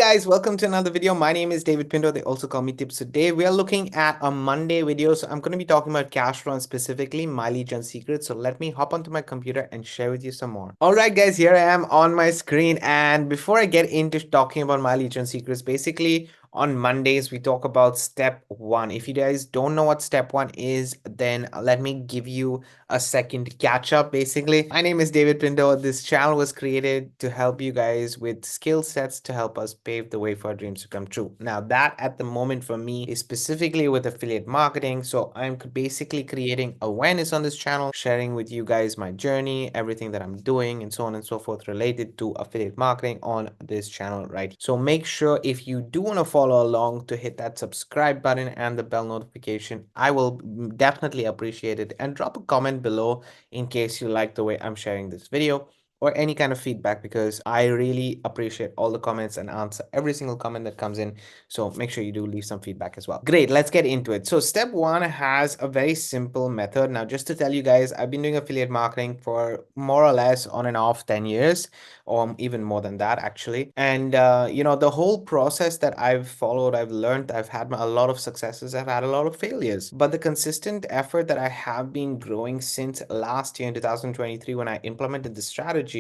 Guys, welcome to another video. My name is David Pinto. They also call me Tips. Today we are looking at a Monday video. So I'm going to be talking about cash flow and specifically mileage and secrets. So let me hop onto my computer and share with you some more. All right, guys, here I am on my screen. And before I get into talking about mileage and secrets, basically on Mondays, we talk about step one. If you guys don't know what step one is, then let me give you a second to catch up. Basically, my name is David Pinto. This channel was created to help you guys with skill sets to help us pave the way for our dreams to come true. Now, that at the moment for me is specifically with affiliate marketing. So I'm basically creating awareness on this channel, sharing with you guys my journey, everything that I'm doing, and so on and so forth related to affiliate marketing on this channel, right? So make sure if you do want to follow along to hit that subscribe button and the bell notification. I will definitely appreciate it, and drop a comment below in case you like the way I'm sharing this video or any kind of feedback, because I really appreciate all the comments and answer every single comment that comes in. So make sure you do leave some feedback as well. Great, let's get into it. So step one has a very simple method. Now, just to tell you guys, I've been doing affiliate marketing for more or less on and off 10 years, or even more than that actually. And the whole process that I've followed, I've learned, I've had a lot of successes, I've had a lot of failures, but the consistent effort that I have been growing since last year in 2023 when I implemented the strategy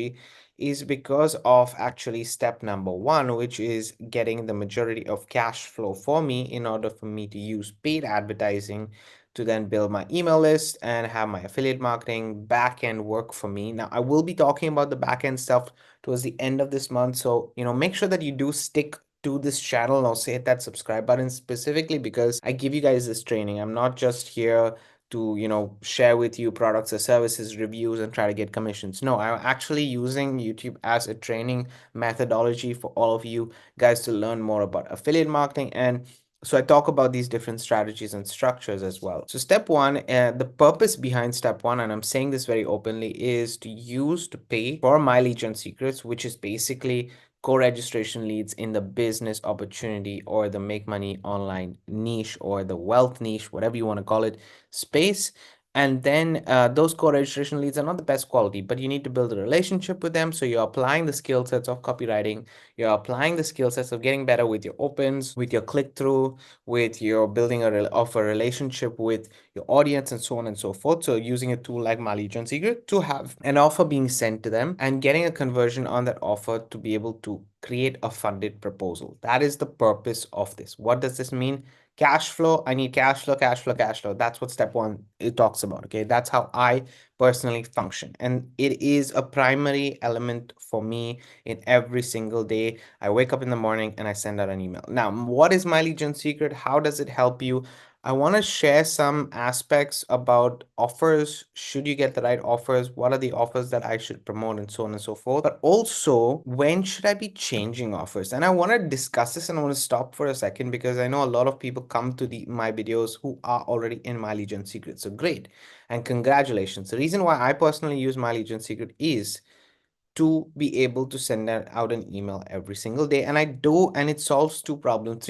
is because of actually step number one, which is getting the majority of cash flow for me in order for me to use paid advertising to then build my email list and have my affiliate marketing backend work for me. Now, I will be talking about the backend stuff towards the end of this month. So, make sure that you do stick to this channel and also hit that subscribe button, specifically because I give you guys this training. I'm not just here to share with you products or services reviews and try to get commissions. No, I'm actually using YouTube as a training methodology for all of you guys to learn more about affiliate marketing. And so I talk about these different strategies and structures as well. So step one, the purpose behind step one, and I'm saying this very openly, is to pay for mileage and secrets, which is basically co-registration leads in the business opportunity or the make money online niche or the wealth niche, whatever you want to call it, space. And then those co-registration leads are not the best quality, but you need to build a relationship with them. So you're applying the skill sets of copywriting, you're applying the skill sets of getting better with your opens, with your click-through, with your building of a relationship with your audience, and so on and so forth. So using a tool like Mileage and Secret to have an offer being sent to them and getting a conversion on that offer to be able to create a funded proposal. That is the purpose of this. What does this mean? Cash flow. I need cash flow, cash flow, cash flow. That's what step one it talks about. Okay, that's how I personally function, and it is a primary element for me in every single day. I wake up in the morning and I send out an email. Now, what is Mileage and Secret? How does it help you? I want to share some aspects about offers. Should you get the right offers? What are the offers that I should promote, and so on and so forth? But also, when should I be changing offers? And I want to discuss this, and I want to stop for a second because I know a lot of people come to my videos who are already in Mileage and Secret. So great. And congratulations. The reason why I personally use Mileage and Secret is to be able to send out an email every single day. And I do, and it solves three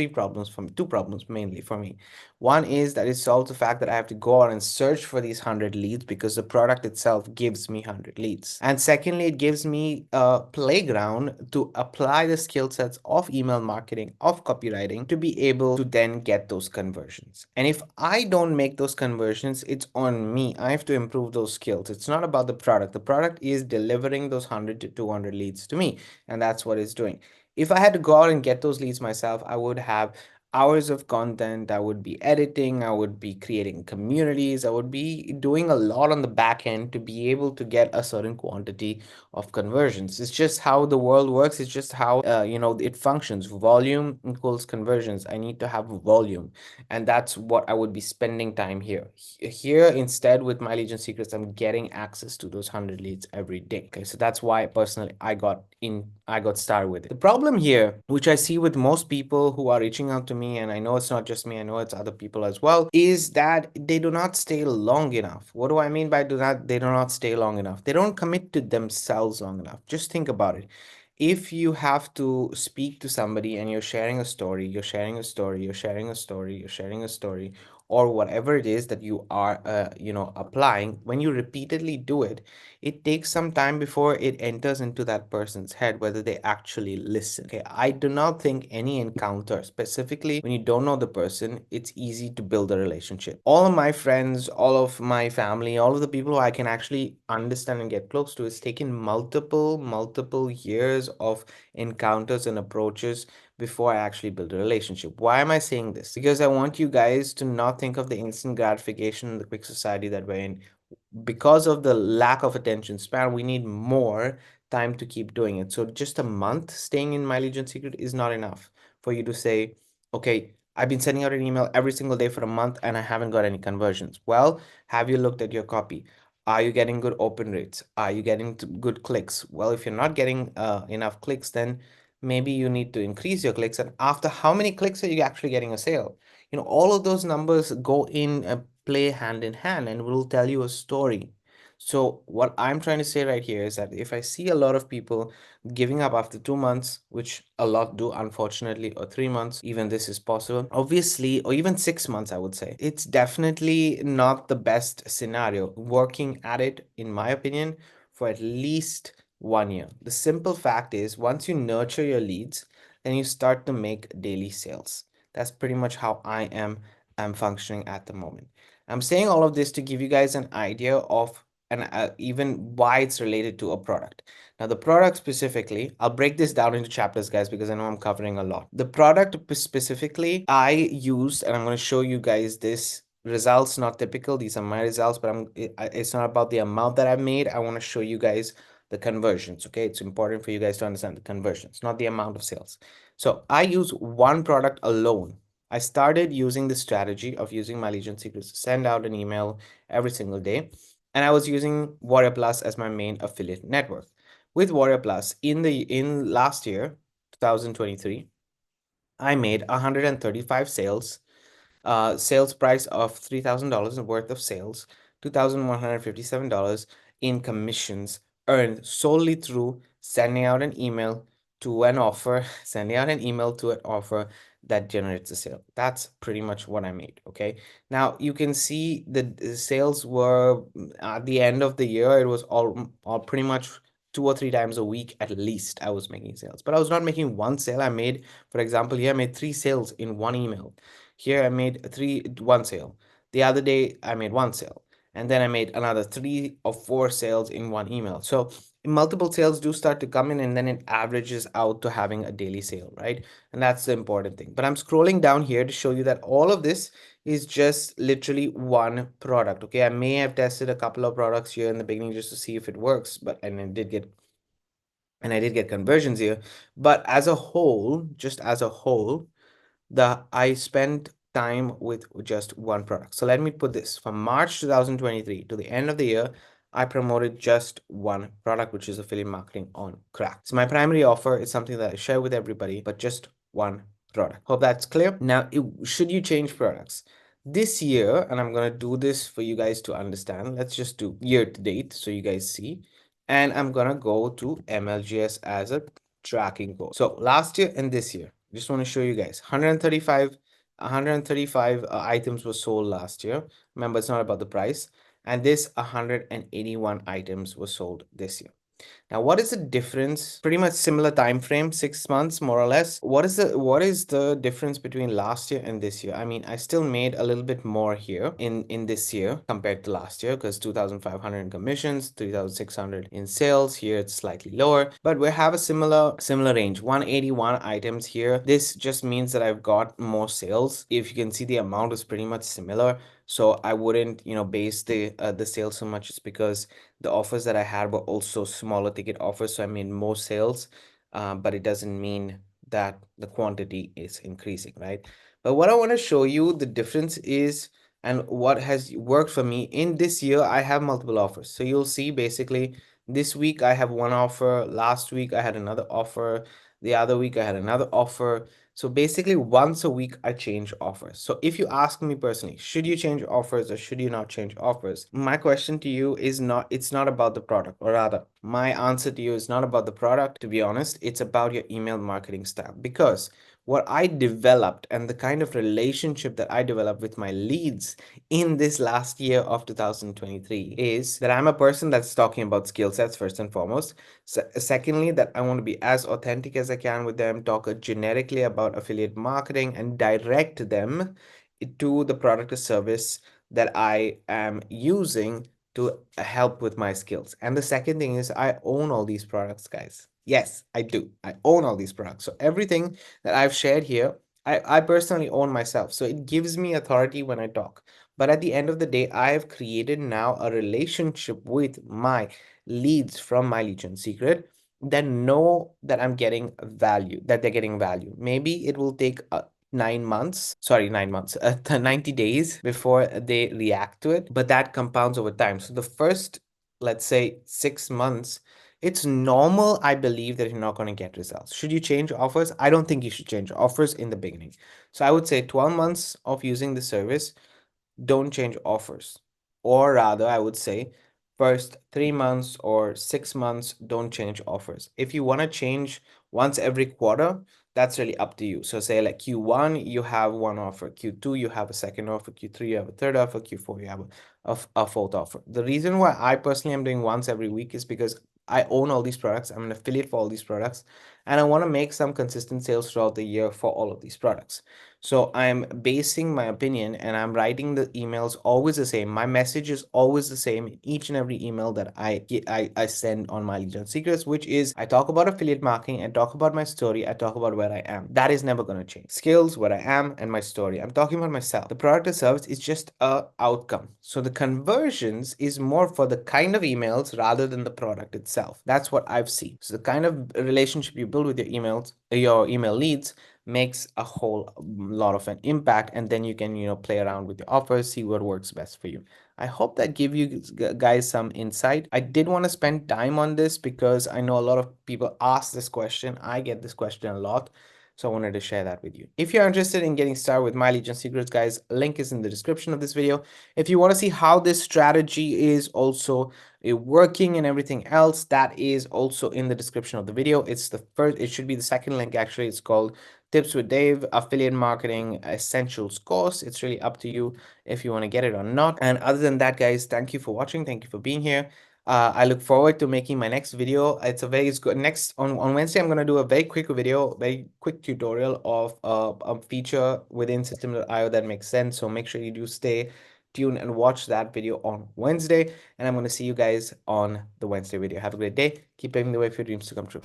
problems for me, two problems mainly for me. One is that it solves the fact that I have to go out and search for these 100 leads because the product itself gives me 100 leads. And secondly, it gives me a playground to apply the skill sets of email marketing, of copywriting, to be able to then get those conversions. And if I don't make those conversions, it's on me. I have to improve those skills. It's not about the product. The product is delivering those 100 to 200 leads to me, and that's what it's doing. If I had to go out and get those leads myself, I would have hours of content. I would be editing, I would be creating communities, I would be doing a lot on the back end to be able to get a certain quantity of conversions. It's just how the world works. It's just how it functions. Volume equals conversions. I need to have volume, and that's what I would be spending time here. Here instead, with Mileage and Secrets, I'm getting access to those 100 leads every day. Okay, so that's why personally I got started with it. The problem here, which I see with most people who are reaching out to me, and I know it's not just me, I know it's other people as well, is that they do not stay long enough. What do I mean by they do not stay long enough? They don't commit to themselves long enough. Just think about it. If you have to speak to somebody and you're sharing a story, you're sharing a story, you're sharing a story, you're sharing a story, or whatever it is that you are applying, when you repeatedly do it, it takes some time before it enters into that person's head, whether they actually listen. Okay, I do not think any encounter, specifically when you don't know the person, it's easy to build a relationship. All of my friends, all of my family, all of the people who I can actually understand and get close to, it's taken multiple years of encounters and approaches before I actually build a relationship. Why am I saying this? Because I want you guys to not think of the instant gratification in the quick society that we're in. Because of the lack of attention span, we need more time to keep doing it. So just a month staying in mileage and secret is not enough for you to say, okay, I've been sending out an email every single day for a month and I haven't got any conversions. Well, have you looked at your copy? Are you getting good open rates? Are you getting good clicks? Well, if you're not getting enough clicks, then maybe you need to increase your clicks. And after how many clicks are you actually getting a sale? All of those numbers go in play hand in hand and will tell you a story. So what I'm trying to say right here is that if I see a lot of people giving up after 2 months, which a lot do, unfortunately, or 3 months, even this is possible, obviously, or even 6 months, I would say, it's definitely not the best scenario. Working at it, in my opinion, for at least 1 year. The simple fact is, once you nurture your leads, then you start to make daily sales. That's pretty much how I'm functioning at the moment. I'm saying all of this to give you guys an idea of and even why it's related to a product. Now, the product specifically, I'll break this down into chapters, guys, because I know I'm covering a lot. The product specifically, I used, and I'm going to show you guys this results, not typical. These are my results, but it's not about the amount that I've made. I want to show you guys the conversions. Okay, it's important for you guys to understand the conversions, not the amount of sales. So I use one product alone. I started using the strategy of using my Legion Secrets to send out an email every single day. And I was using Warrior Plus as my main affiliate network. With Warrior Plus, in last year, 2023, I made 135 sales, sales price of $3,000 worth of sales, $2,157 in commissions earned solely through sending out an email to an offer, sending out an email to an offer that generates a sale. That's pretty much what I made. Okay. Now you can see the sales were at the end of the year, it was all pretty much 2 or 3 times a week at least I was making sales, but I was not making one sale. I made, for example, here I made 3 sales in one email. Here I made one sale. The other day I made one sale. And then I made another 3 or 4 sales in one email. So multiple sales do start to come in and then it averages out to having a daily sale, right? And that's the important thing. But I'm scrolling down here to show you that all of this is just literally one product. Okay, I may have tested a couple of products here in the beginning just to see if it works, but and I did get conversions here. But as a whole, just as a whole, I spent time with just one product. So let me put this from March 2023 to the end of the year, I promoted just one product, which is affiliate marketing on crack. So my primary offer is something that I share with everybody, but just one product. Hope that's clear. Now, should you change products? This year, and I'm going to do this for you guys to understand. Let's just do year to date so you guys see. And I'm going to go to MLGS as a tracking code. So last year and this year, just want to show you guys 135 items were sold last year. Remember, it's not about the price. And this 181 items were sold this year. Now, what is the difference? Pretty much similar time frame, 6 months more or less. What is the difference between last year and this year? I mean, I still made a little bit more here in this year compared to last year, because 2,500 in commissions, 3,600 in sales. Here it's slightly lower, but we have a similar range, 181 items here. This just means that I've got more sales. If you can see, the amount is pretty much similar. So I wouldn't, base the sales so much. It's because the offers that I had were also smaller ticket offers, so I made more sales, but it doesn't mean that the quantity is increasing, right? But what I want to show you the difference is, and what has worked for me in this year, I have multiple offers. So you'll see basically this week I have one offer, last week I had another offer, the other week I had another offer. So basically once a week I change offers. So if you ask me personally, should you change offers or should you not change offers? My question to you is it's not about the product, or rather My answer to you is not about the product, to be honest. It's about your email marketing style. Because what I developed and the kind of relationship that I developed with my leads in this last year of 2023 is that I'm a person that's talking about skill sets first and foremost. Secondly, that I want to be as authentic as I can with them, talk generically about affiliate marketing and direct them to the product or service that I am using to help with my skills. And the second thing is I own all these products, guys. Yes, I do. I own all these products. So everything that I've shared here, I personally own myself. So it gives me authority when I talk. But at the end of the day, I have created now a relationship with my leads from My Legion Secret that know that I'm getting value, that they're getting value. Maybe it will take 9 months, sorry, 9 months, 90 days before they react to it, but that compounds over time. So the first, let's say 6 months, it's normal, I believe, that you're not going to get results. Should you change offers? I don't think you should change offers in the beginning. So I would say 12 months of using the service, don't change offers. Or rather, I would say first 3 months or 6 months, don't change offers. If you want to change once every quarter, that's really up to you. So say like Q1, you have one offer. Q2, you have a second offer. Q3, you have a third offer. Q4, you have a fourth offer. The reason why I personally am doing once every week is because I own all these products. I'm an affiliate for all these products, and I want to make some consistent sales throughout the year for all of these products. So I'm basing my opinion and I'm writing the emails always the same. My message is always the same in each and every email that I send on My Legion Secrets, which is I talk about affiliate marketing, I talk about my story, I talk about where I am. That is never going to change. Skills, where I am, and my story. I'm talking about myself. The product or service is just a outcome. So the conversions is more for the kind of emails rather than the product itself. That's what I've seen. So the kind of relationship you build with your emails, your email leads, makes a whole lot of an impact, and then you can play around with your offers, see what works best for you. I hope that give you guys some insight. I did want to spend time on this because I know a lot of people ask this question. I get this question a lot, so I wanted to share that with you. If you're interested in getting started with My Legion Secrets, guys, link is in the description of this video. If you want to see how this strategy is also working and everything else, that is also in the description of the video. It's the first, it should be the second link actually. It's called Tips with Dave Affiliate Marketing Essentials course. It's really up to you if you want to get it or not. And other than that, guys, thank you for watching. Thank you for being here. I look forward to making my next video. It's a very good next on Wednesday. I'm going to do a very quick video, very quick tutorial of a feature within System.io that makes sense. So make sure you do stay tuned and watch that video on Wednesday. And I'm going to see you guys on the Wednesday video. Have a great day. Keep paving the way for your dreams to come true.